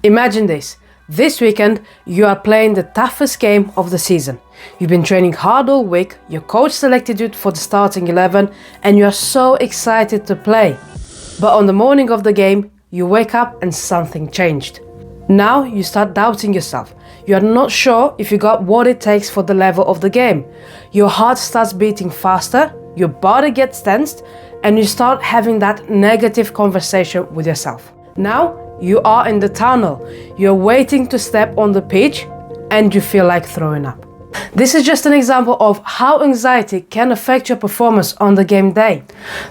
Imagine this. This weekend, you are playing the toughest game of the season. You've been training hard all week, your coach selected you for the starting 11, and you are so excited to play. But on the morning of the game, you wake up and something changed. Now you start doubting yourself. You are not sure if you got what it takes for the level of the game. Your heart starts beating faster, your body gets tensed, and you start having that negative conversation with yourself. Now you are in the tunnel. You're waiting to step on the pitch and you feel like throwing up. This is just an example of how anxiety can affect your performance on the game day.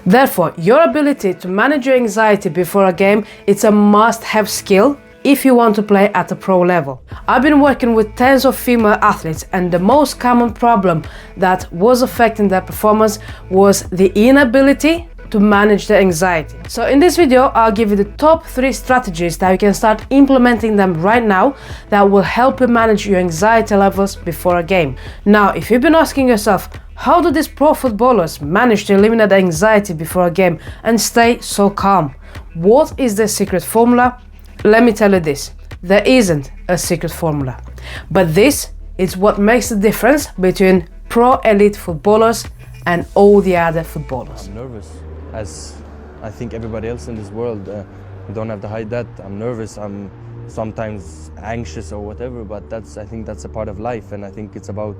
Therefore, your ability to manage your anxiety before a game is a must-have skill if you want to play at a pro level. I've been working with tens of female athletes, and the most common problem that was affecting their performance was the inability to manage the anxiety. So in this video, I'll give you the top 3 strategies that you can start implementing them right now that will help you manage your anxiety levels before a game. Now, if you've been asking yourself, how do these pro footballers manage to eliminate the anxiety before a game and stay so calm? What is their secret formula? Let me tell you this, there isn't a secret formula. But this is what makes the difference between pro elite footballers and all the other footballers. I'm nervous, as I think everybody else in this world. You don't have to hide that. I'm nervous, I'm sometimes anxious or whatever, but I think that's a part of life, and I think it's about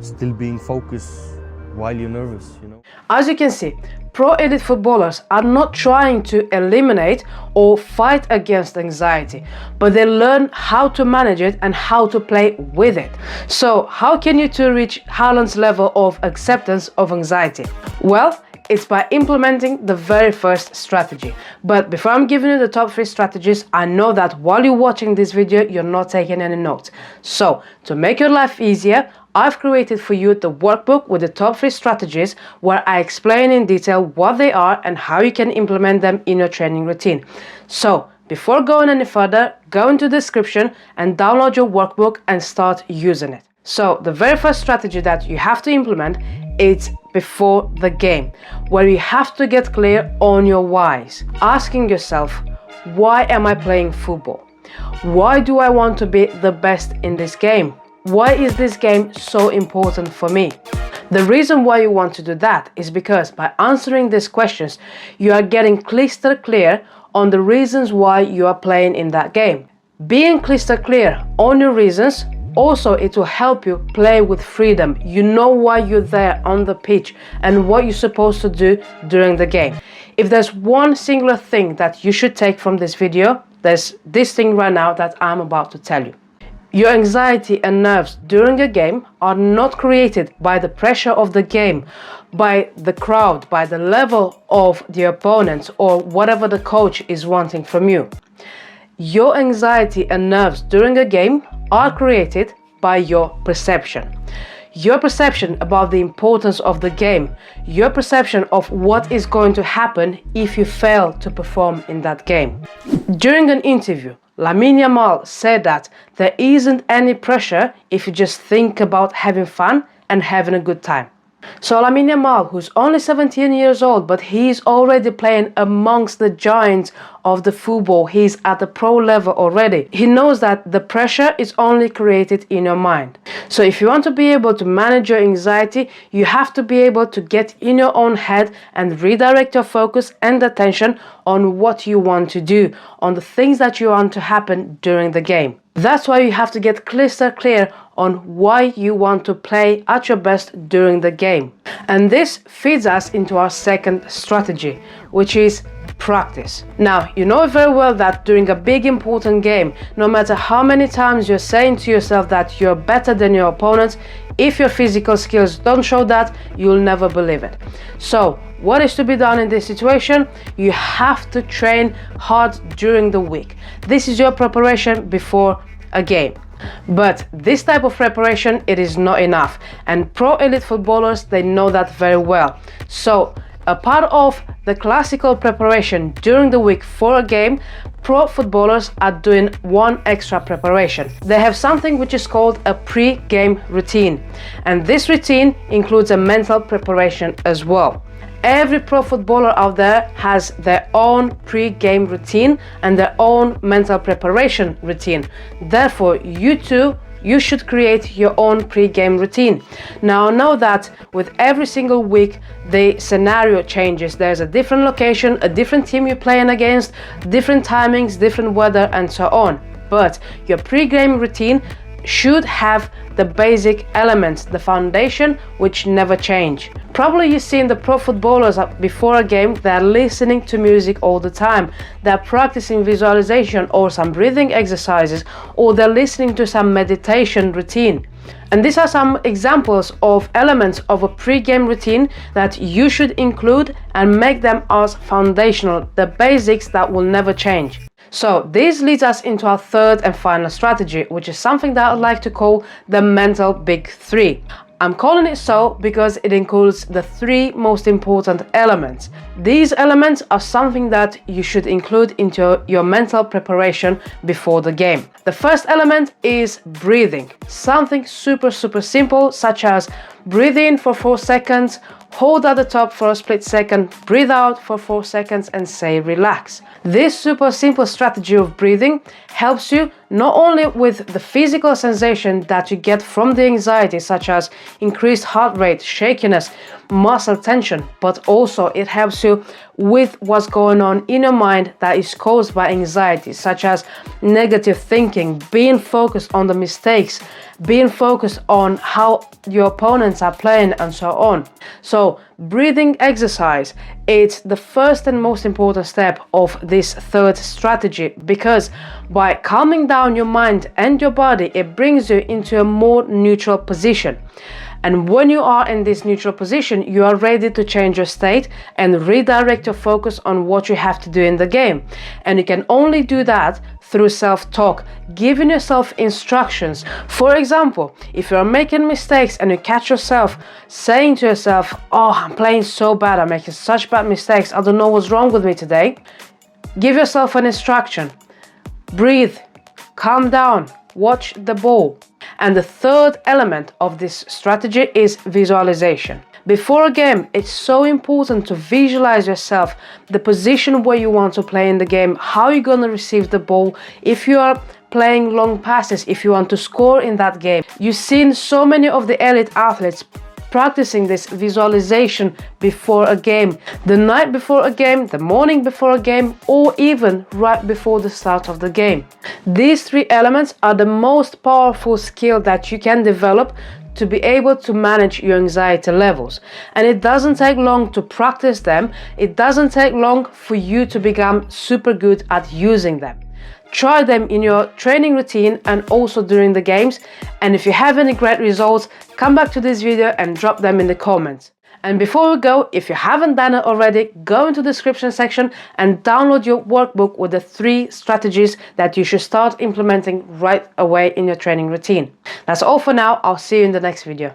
still being focused while you're nervous, you know. As you can see, pro elite footballers are not trying to eliminate or fight against anxiety, but they learn how to manage it and how to play with it. So how can you two reach Haaland's level of acceptance of anxiety? Well, it's by implementing the very first strategy. But before I'm giving you the top 3 strategies, I know that while you're watching this video, you're not taking any notes. So to make your life easier, I've created for you the workbook with the top 3 strategies where I explain in detail what they are and how you can implement them in your training routine. So before going any further, go into the description and download your workbook and start using it. So the very first strategy that you have to implement is before the game, where you have to get clear on your whys. Asking yourself, why am I playing football? Why do I want to be the best in this game? Why is this game so important for me? The reason why you want to do that is because by answering these questions, you are getting crystal clear on the reasons why you are playing in that game. Being crystal clear on your reasons, also it will help you play with freedom. You know why you're there on the pitch and what you're supposed to do during the game. If there's one singular thing that you should take from this video, there's this thing right now that I'm about to tell you. Your anxiety and nerves during a game are not created by the pressure of the game, by the crowd, by the level of the opponents, or whatever the coach is wanting from you. Your anxiety and nerves during a game are created by your perception. Your perception about the importance of the game, your perception of what is going to happen if you fail to perform in that game. During an interview, Lamine Yamal said that there isn't any pressure if you just think about having fun and having a good time. So Lamine Yamal, who's only 17 years old, but he's already playing amongst the giants of the football. He's at the pro level already. He knows that the pressure is only created in your mind. So if you want to be able to manage your anxiety, you have to be able to get in your own head and redirect your focus and attention on what you want to do, on the things that you want to happen during the game. That's why you have to get crystal clear on why you want to play at your best during the game. And this feeds us into our second strategy, which is practice. Now, you know very well that during a big important game, no matter how many times you're saying to yourself that you're better than your opponents, if your physical skills don't show that, you'll never believe it. So, what is to be done in this situation? You have to train hard during the week. This is your preparation before a game. But this type of preparation, it is not enough. And pro elite footballers, they know that very well. So, a part of the classical preparation during the week for a game, pro footballers are doing one extra preparation. They have something which is called a pre-game routine. And this routine includes a mental preparation as well. Every pro footballer out there has their own pre-game routine and their own mental preparation routine. Therefore, you should create your own pre-game routine. Now, know that with every single week, the scenario changes. There's a different location, a different team you're playing against, different timings, different weather, and so on. But your pre-game routine should have the basic elements, the foundation, which never change. Probably you've seen the pro footballers before a game, they're listening to music all the time, they're practicing visualization or some breathing exercises, or they're listening to some meditation routine. And these are some examples of elements of a pre-game routine that you should include and make them as foundational, the basics that will never change. So this leads us into our third and final strategy, which is something that I'd like to call the mental big three. I'm calling it so because it includes the three most important elements. These elements are something that you should include into your mental preparation before the game. The first element is breathing. Something super simple, such as breathe in for 4 seconds, hold at the top for a split second, breathe out for 4 seconds, and say relax. This super simple strategy of breathing helps you not only with the physical sensation that you get from the anxiety, such as increased heart rate, shakiness, muscle tension, but also it helps you with what's going on in your mind that is caused by anxiety, such as negative thinking, being focused on the mistakes, being focused on how your opponents are playing, and so on. So breathing exercise, it's the first and most important step of this third strategy, because by calming down your mind and your body, it brings you into a more neutral position. And when you are in this neutral position, you are ready to change your state and redirect your focus on what you have to do in the game. And you can only do that through self-talk, giving yourself instructions. For example, if you're making mistakes and you catch yourself saying to yourself, "Oh, I'm playing so bad, I'm making such bad mistakes, I don't know what's wrong with me today," give yourself an instruction. Breathe, calm down, watch the ball. And the third element of this strategy is visualization. Before a game, it's so important to visualize yourself, the position where you want to play in the game, how you're going to receive the ball, if you are playing long passes, if you want to score in that game. You've seen so many of the elite athletes practicing this visualization before a game, the night before a game, the morning before a game, or even right before the start of the game. These three elements are the most powerful skill that you can develop to be able to manage your anxiety levels. And it doesn't take long to practice them. It doesn't take long for you to become super good at using them. Try them in your training routine and also during the games. And if you have any great results, come back to this video and drop them in the comments. And before we go, if you haven't done it already, go into the description section and download your workbook with the 3 strategies that you should start implementing right away in your training routine. That's all for now. I'll see you in the next video.